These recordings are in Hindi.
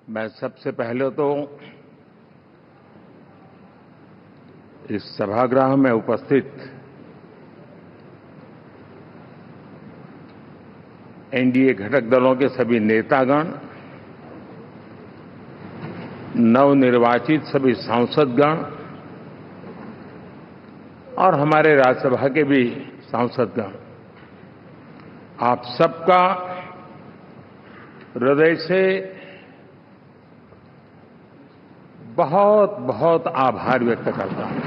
मैं सबसे पहले तो इस सभागृह में उपस्थित एनडीए घटक दलों के सभी नेतागण, नवनिर्वाचित सभी सांसदगण और हमारे राज्यसभा के भी सांसदगण, आप सबका हृदय से बहुत बहुत आभार व्यक्त करता हूं।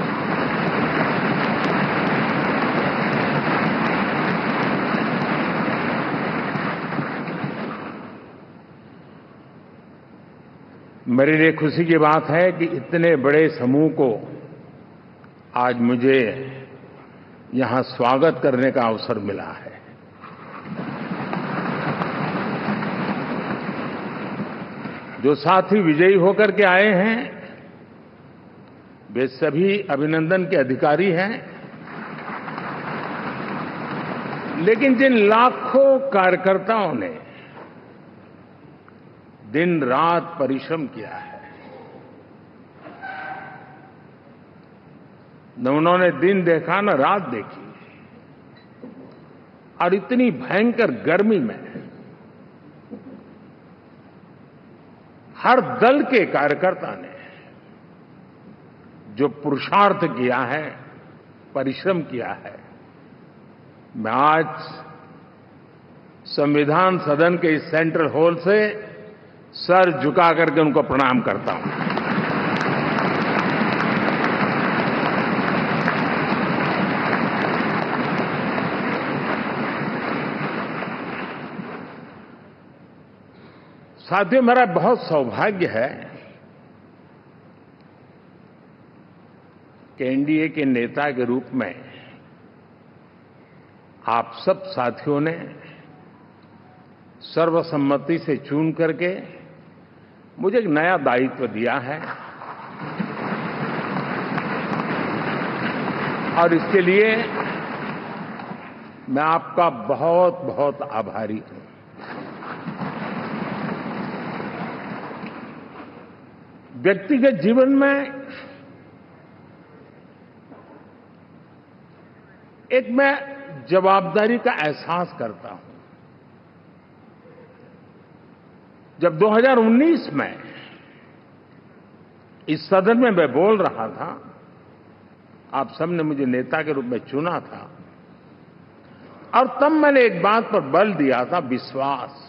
मेरे लिए खुशी की बात है कि इतने बड़े समूह को आज मुझे यहां स्वागत करने का अवसर मिला है। जो साथी विजयी होकर के आए हैं वे सभी अभिनंदन के अधिकारी हैं, लेकिन जिन लाखों कार्यकर्ताओं ने दिन रात परिश्रम किया है, न उन्होंने दिन देखा न रात देखी, और इतनी भयंकर गर्मी में हर दल के कार्यकर्ता ने जो पुरुषार्थ किया है, परिश्रम किया है, मैं आज संविधान सदन के इस सेंट्रल हॉल से सर झुका करके उनको प्रणाम करता हूं। साथियों, मेरा बहुत सौभाग्य है कि एनडीए के नेता के रूप में आप सब साथियों ने सर्वसम्मति से चुन करके मुझे एक नया दायित्व दिया है, और इसके लिए मैं आपका बहुत बहुत आभारी हूं। व्यक्तिगत जीवन में एक मैं जवाबदारी का एहसास करता हूं। जब 2019 में इस सदन में मैं बोल रहा था, आप सबने मुझे नेता के रूप में चुना था, और तब मैंने एक बात पर बल दिया था, विश्वास।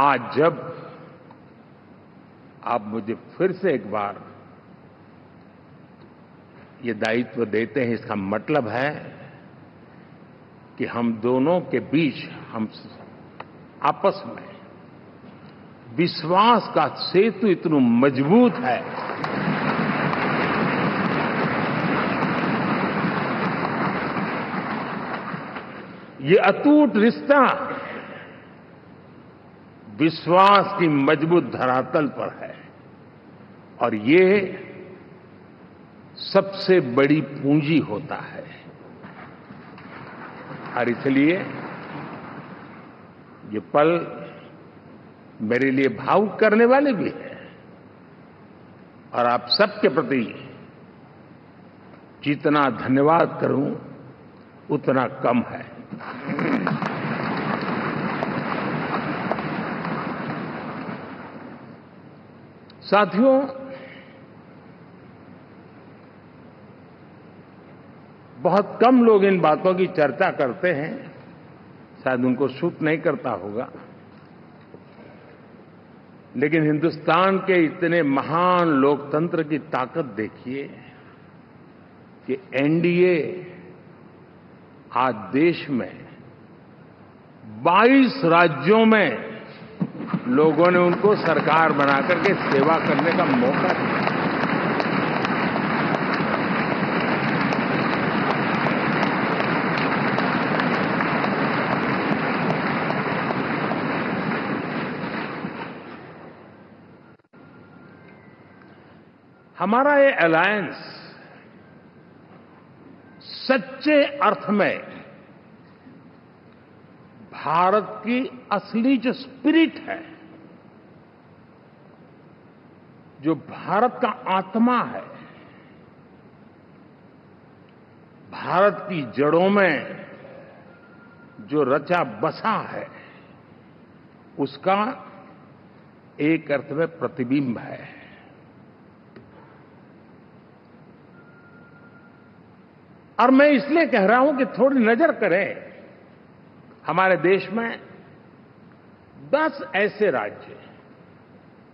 आज जब आप मुझे फिर से एक बार ये दायित्व देते हैं, इसका मतलब है कि हम दोनों के बीच, हम आपस में विश्वास का सेतु इतना मजबूत है ये अटूट रिश्ता विश्वास की मजबूत धरातल पर है, और ये सबसे बड़ी पूंजी होता है। और इसलिए ये पल मेरे लिए भावुक करने वाले भी हैं, और आप सबके प्रति जितना धन्यवाद करूं उतना कम है। साथियों, बहुत कम लोग इन बातों की चर्चा करते हैं, शायद उनको सूट नहीं करता होगा, लेकिन हिंदुस्तान के इतने महान लोकतंत्र की ताकत देखिए कि एनडीए आज देश में 22 राज्यों में लोगों ने उनको सरकार बनाकर के सेवा करने का मौका दिया। हमारा ये अलायंस सच्चे अर्थ में भारत की असली जो स्पिरिट है, जो भारत का आत्मा है, भारत की जड़ों में जो रचा बसा है, उसका एक अर्थ में प्रतिबिंब है। और मैं इसलिए कह रहा हूं कि थोड़ी नजर करें, हमारे देश में 10 ऐसे राज्य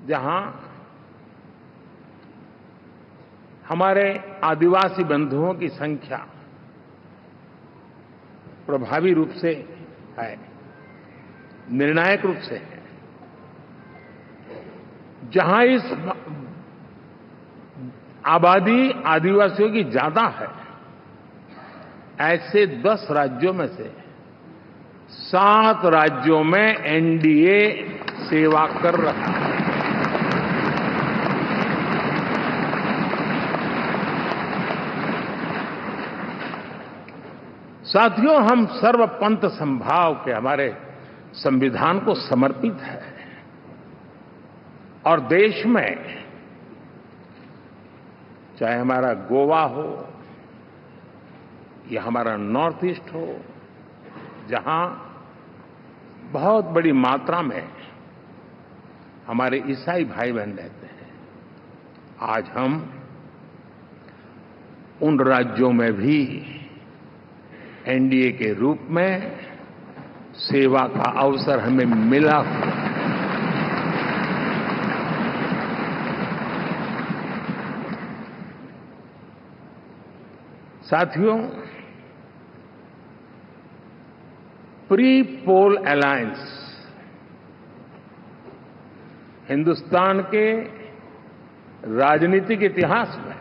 जहां हमारे आदिवासी बंधुओं की संख्या प्रभावी रूप से है, निर्णायक रूप से है, जहां इस आबादी आदिवासियों की ज्यादा है, ऐसे 10 राज्यों में से 7 राज्यों में एनडीए सेवा कर रहा है। साथियों, हम सर्वपंथ संभाव के हमारे संविधान को समर्पित है और देश में चाहे हमारा गोवा हो या हमारा नॉर्थ ईस्ट हो, जहां बहुत बड़ी मात्रा में हमारे ईसाई भाई बहन रहते हैं, आज हम उन राज्यों में भी एनडीए के रूप में सेवा का अवसर हमें मिला हुआ है। साथियों, प्री पोल अलायंस हिंदुस्तान के राजनीतिक इतिहास में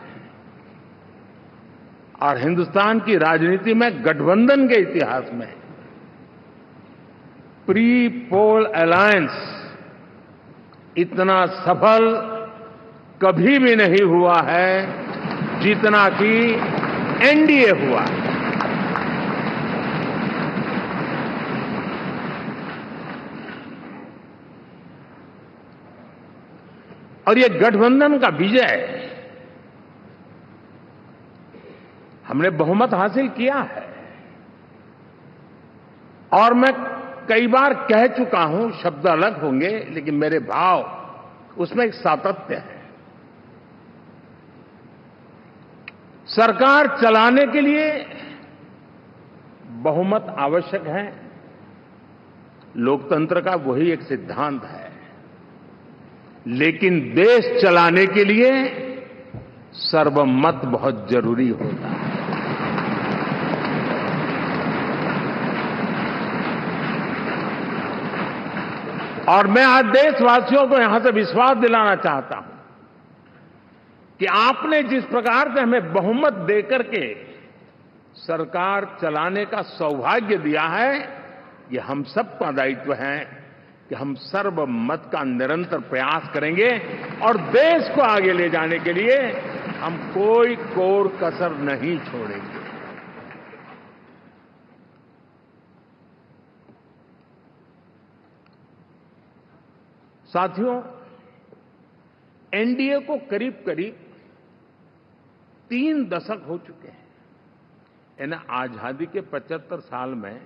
और हिंदुस्तान की राजनीति में गठबंधन के इतिहास में प्री पोल अलायंस इतना सफल कभी भी नहीं हुआ है जितना कि एनडीए हुआ। और ये गठबंधन का विजय, हमने बहुमत हासिल किया है और मैं कई बार कह चुका हूं, शब्द अलग होंगे लेकिन मेरे भाव उसमें एक सातत्य है। सरकार चलाने के लिए बहुमत आवश्यक है, लोकतंत्र का वही एक सिद्धांत है, लेकिन देश चलाने के लिए सर्वमत बहुत जरूरी होता है। और मैं आज देशवासियों को यहां से विश्वास दिलाना चाहता हूं कि आपने जिस प्रकार से हमें बहुमत देकर के सरकार चलाने का सौभाग्य दिया है, ये हम सबका दायित्व है कि हम सर्वमत का निरंतर प्रयास करेंगे और देश को आगे ले जाने के लिए हम कोई कोर कसर नहीं छोड़ेंगे। साथियों, एनडीए को करीब करीब 3 दशक हो चुके हैं। यानी आजादी के 75 साल में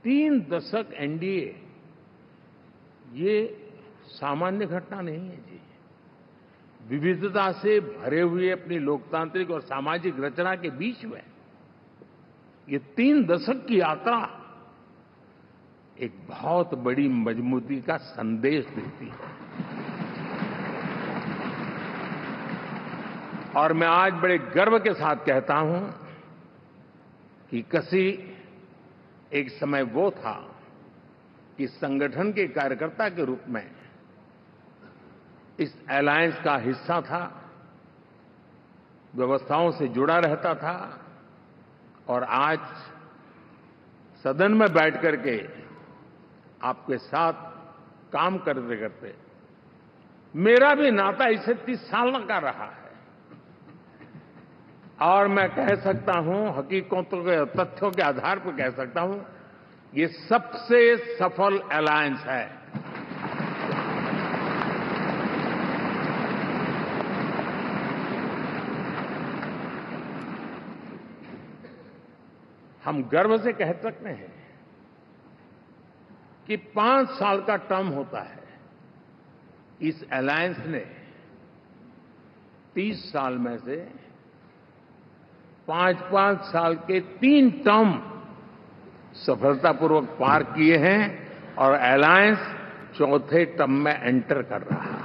3 दशक एनडीए, ये सामान्य घटना नहीं है जी। विविधता से भरे हुए अपनी लोकतांत्रिक और सामाजिक रचना के बीच में ये 3 दशक की यात्रा एक बहुत बड़ी मजबूती का संदेश देती है। और मैं आज बड़े गर्व के साथ कहता हूं कि किसी एक समय वो था कि संगठन के कार्यकर्ता के रूप में इस अलायंस का हिस्सा था, व्यवस्थाओं से जुड़ा रहता था और आज सदन में बैठ करके आपके साथ काम करते करते मेरा भी नाता इससे 30 साल का रहा है। और मैं कह सकता हूं, हकीकतों के तथ्यों के आधार पर कह सकता हूं ये सबसे सफल अलायंस है। हम गर्व से कह सकते हैं कि 5 साल का टर्म होता है। इस अलायंस ने 30 साल में से 5-5 साल के 3 टर्म सफलतापूर्वक पार किए हैं और अलायंस चौथे टर्म में एंटर कर रहा है।